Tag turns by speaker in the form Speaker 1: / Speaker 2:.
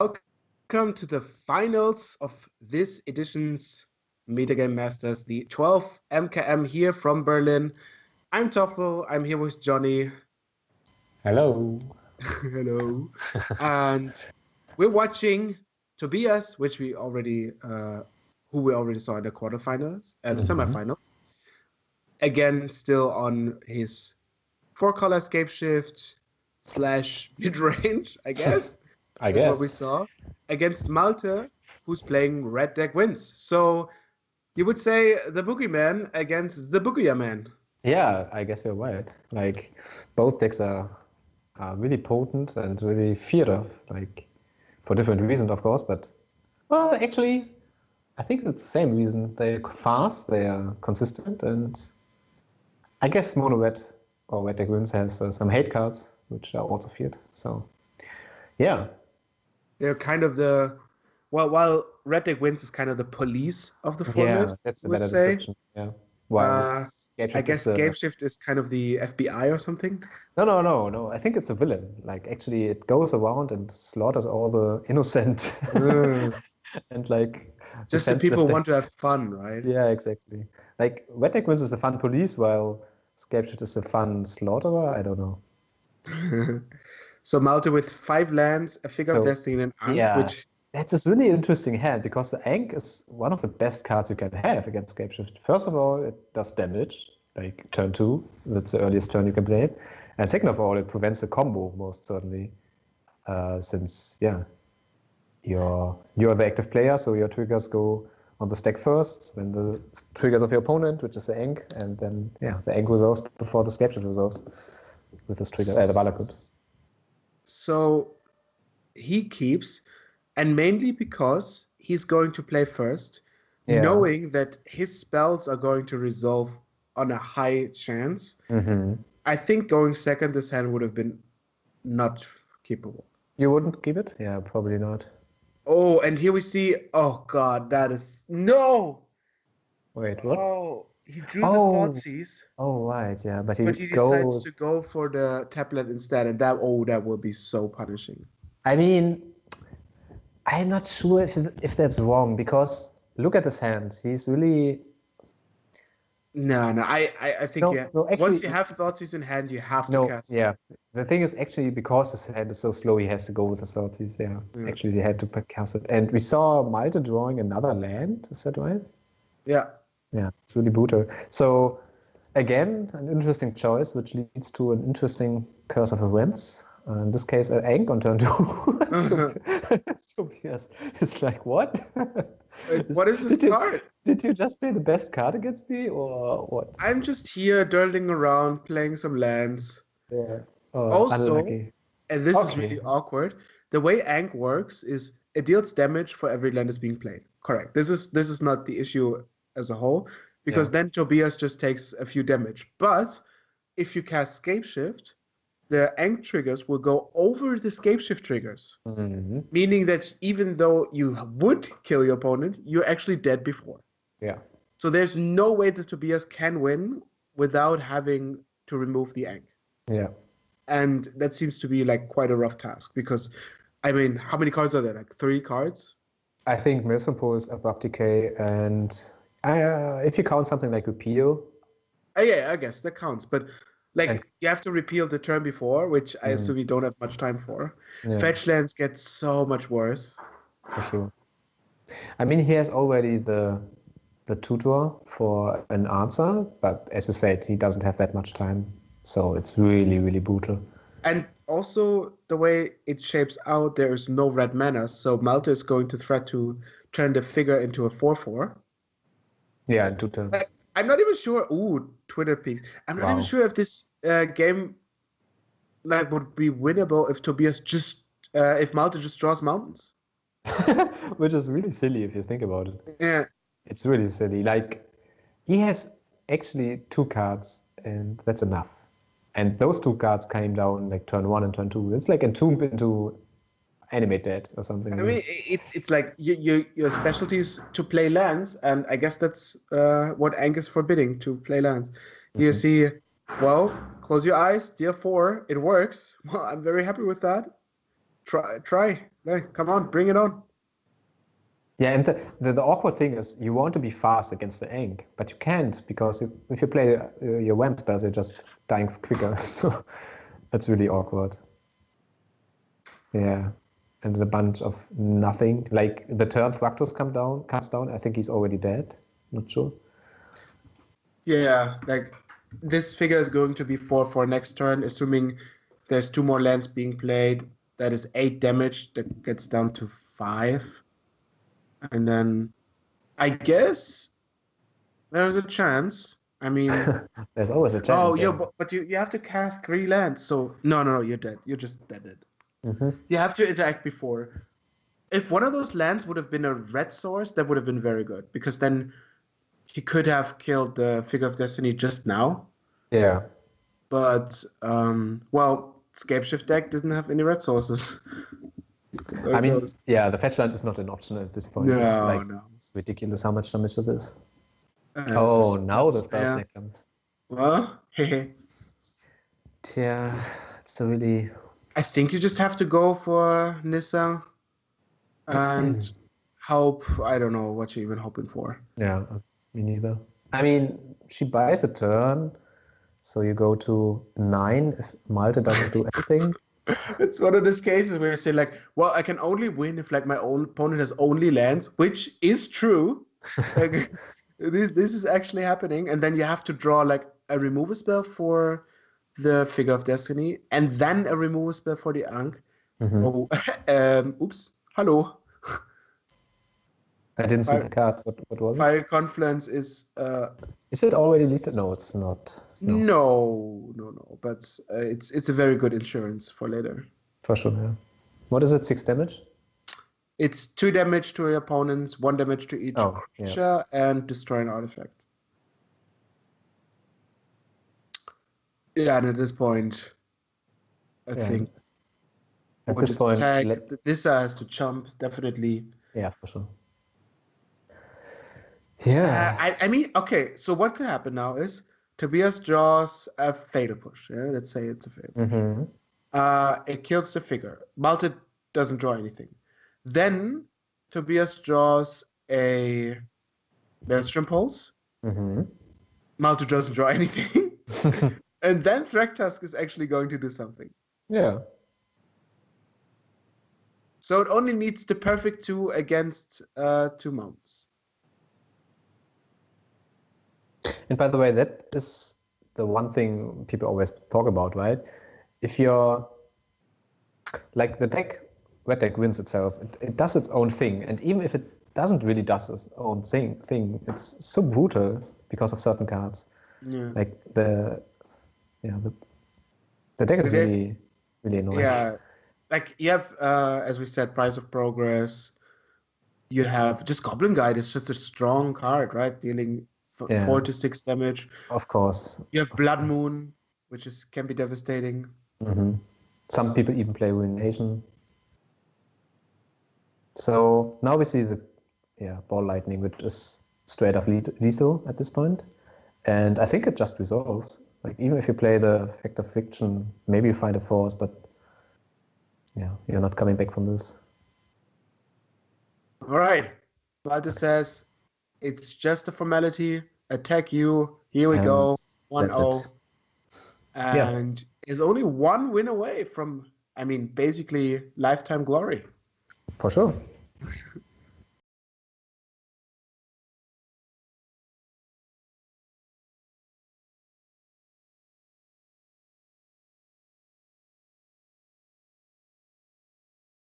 Speaker 1: Welcome to the finals of this edition's Metagame Masters, the 12th MKM here from Berlin. I'm Toffel, I'm here with Johnny.
Speaker 2: Hello.
Speaker 1: Hello. And we're watching Tobias, who we already saw in the quarterfinals, the semifinals. Again, still on his 4-color escape shift / mid-range, I guess. That's what we saw against Malte, who's playing red deck wins. So you would say the boogeyman against the boogeyman.
Speaker 2: Yeah, I guess you're right. Like both decks are really potent and really feared of, like for different reasons, of course. But well, actually, I think it's the same reason. They're fast, they are consistent, and I guess mono red or red deck wins has some hate cards which are also feared. So yeah.
Speaker 1: They're kind of the while Red Deck Wins is kind of the police of the format.
Speaker 2: Yeah, that's a
Speaker 1: would
Speaker 2: better
Speaker 1: say.
Speaker 2: description. Yeah. While
Speaker 1: I guess Game Shift is kind of the FBI or something.
Speaker 2: No. I think it's a villain. Like actually, it goes around and slaughters all the innocent and like
Speaker 1: just the people who want to have fun, right?
Speaker 2: Yeah, exactly. Like Red Deck Wins is the fun police, while Scape Shift is the fun slaughterer. I don't know.
Speaker 1: So Malte with 5 lands, a Figure of Destiny, and an Ankh, which
Speaker 2: that's a really interesting hand because the Ankh is one of the best cards you can have against Scape Shift. First of all, it does damage, like turn 2. That's the earliest turn you can play it. And second of all, it prevents the combo most certainly, since you're the active player, so your triggers go on the stack first, then the triggers of your opponent, which is the Ankh, and then the Ankh resolves before the Scape Shift resolves with this trigger, the Valakut.
Speaker 1: So he keeps, and mainly because he's going to play first, knowing that his spells are going to resolve on a high chance. I think going second this hand would have been not keepable.
Speaker 2: You wouldn't keep it? Yeah, probably not.
Speaker 1: Oh, and here we see, oh god, that is, no!
Speaker 2: Wait, what?
Speaker 1: Oh, he drew the Thoughtseize.
Speaker 2: Oh, right, yeah, but he
Speaker 1: decides to go for the tablet instead, and that will be so punishing.
Speaker 2: I mean, I'm not sure if that's wrong, because look at his hand. He's really...
Speaker 1: No, I think actually, once you have Thoughtseize in hand, you have to cast.
Speaker 2: Yeah, the thing is actually because his hand is so slow, he has to go with the Thoughtseize. Actually, he had to cast it. And we saw Malte drawing another land, is that right?
Speaker 1: Yeah.
Speaker 2: Yeah, it's really brutal. So, again, an interesting choice, which leads to an interesting curse of events. In this case, an Ankh on turn 2. Tobias is like, what?
Speaker 1: What is this card?
Speaker 2: Did you just play the best card against me, or what?
Speaker 1: I'm just here dirtling around, playing some lands.
Speaker 2: Yeah.
Speaker 1: Also,
Speaker 2: unlucky.
Speaker 1: And this is really awkward, the way Ankh works is it deals damage for every land that's being played. Correct. This is not the issue as a whole, because then Tobias just takes a few damage. But if you cast Scape Shift, the Ankh triggers will go over the Scape Shift triggers. Meaning that even though you would kill your opponent, you're actually dead before.
Speaker 2: Yeah.
Speaker 1: So there's no way that Tobias can win without having to remove the Ankh.
Speaker 2: Yeah.
Speaker 1: And that seems to be like quite a rough task, because, I mean, how many cards are there? Like 3 cards?
Speaker 2: I think Metropole is Abrupt Decay, and if you count something like Repeal.
Speaker 1: Yeah, I guess that counts. But you have to repeal the turn before, which I assume you don't have much time for. Fetch lands get so much worse.
Speaker 2: For sure. I mean, he has already the tutor for an answer, but as you said, he doesn't have that much time. So it's really, really brutal.
Speaker 1: And also, the way it shapes out, there is no red mana, so Malte is going to threat to turn the Figure into a 4/4.
Speaker 2: Yeah, in 2 turns.
Speaker 1: I'm not even sure. Ooh, Twitter peaks. I'm not even sure if this game would be winnable if Tobias if Malte just draws mountains.
Speaker 2: Which is really silly if you think about it.
Speaker 1: Yeah.
Speaker 2: It's really silly. Like, he has actually 2 cards, and that's enough. And those 2 cards came down like turn 1 and turn 2. It's like Entomb into Animate Dead or something.
Speaker 1: I mean, it's like your specialty is to play lands, and I guess that's what Ankh is forbidding, to play lands. You see, well, close your eyes, deal 4, it works. Well, I'm very happy with that. Try. Okay, come on, bring it on.
Speaker 2: Yeah, and the awkward thing is you want to be fast against the Ankh, but you can't because if you play your Wham spells, you're just dying quicker. So that's really awkward. Yeah, and a bunch of nothing. Like the turn Thractus comes down. I think he's already dead. Not sure.
Speaker 1: Yeah, like this figure is going to be 4/4 next turn, assuming there's 2 more lands being played. That is 8 damage. That gets down to 5. And then I guess there's a chance. I mean,
Speaker 2: There's always a chance.
Speaker 1: oh, yeah, but you have to cast 3 lands. So, no, you're dead. You're just dead. You have to interact before. If one of those lands would have been a red source, that would have been very good. Because then he could have killed the Figure of Destiny just now.
Speaker 2: Yeah.
Speaker 1: But, well, Scapeshift deck doesn't have any red sources.
Speaker 2: I mean, yeah, the fetch land is not an option at this point.
Speaker 1: No.
Speaker 2: It's ridiculous how much damage it is.
Speaker 1: Now
Speaker 2: the spell snake comes.
Speaker 1: Well,
Speaker 2: yeah, it's a really...
Speaker 1: I think you just have to go for Nissa and hope. I don't know what you're even hoping for.
Speaker 2: Yeah, me neither. I mean, she buys a turn, so you go to 9 if Malte doesn't do anything.
Speaker 1: It's one of those cases where you say like, well, I can only win if like my own opponent has only lands, which is true. Like, this is actually happening, and then you have to draw like a removal spell for the Figure of Destiny, and then a removal spell for the Ankh. Oh, oops, hello.
Speaker 2: I didn't see the card. What was it?
Speaker 1: Fire Confluence is.
Speaker 2: Is it already listed? No, it's not.
Speaker 1: No. But it's a very good insurance for later.
Speaker 2: For sure. Yeah. What is it? 6 damage?
Speaker 1: It's 2 damage to your opponents, 1 damage to each creature, and destroy an artifact. Yeah, and at this point, I think.
Speaker 2: At this point,
Speaker 1: this has to jump definitely.
Speaker 2: Yeah, for sure. Yeah.
Speaker 1: I mean, okay. So what could happen now is Tobias draws a Fatal Push. Yeah, let's say it's a Fatal Push. It kills the figure. Malte doesn't draw anything. Then Tobias draws a Maelstrom Pulse. Malte doesn't draw anything. And then Thragtusk is actually going to do something.
Speaker 2: Yeah.
Speaker 1: So it only needs the perfect 2 against 2 mounts.
Speaker 2: And by the way, that is the one thing people always talk about, right? If you're like the deck, red deck wins itself. It does its own thing, and even if it doesn't really does its own thing, it's so brutal because of certain cards.
Speaker 1: Yeah.
Speaker 2: Like the deck is really annoying.
Speaker 1: Yeah, like you have, as we said, Price of Progress. You have just Goblin Guide is just a strong card, right? Dealing 4 to 6 damage.
Speaker 2: Of course.
Speaker 1: You have Blood Moon, which can be devastating.
Speaker 2: Some people even play Ruination. So now we see the Ball Lightning, which is straight up lethal at this point. And I think it just resolves. Like even if you play the Effect of Fiction, maybe you find a force, but yeah, you're not coming back from this.
Speaker 1: All right. Malte says, it's just a formality. Attack you. Here we go. 1-0. And is only 1 win away from, I mean, basically lifetime glory.
Speaker 2: For sure.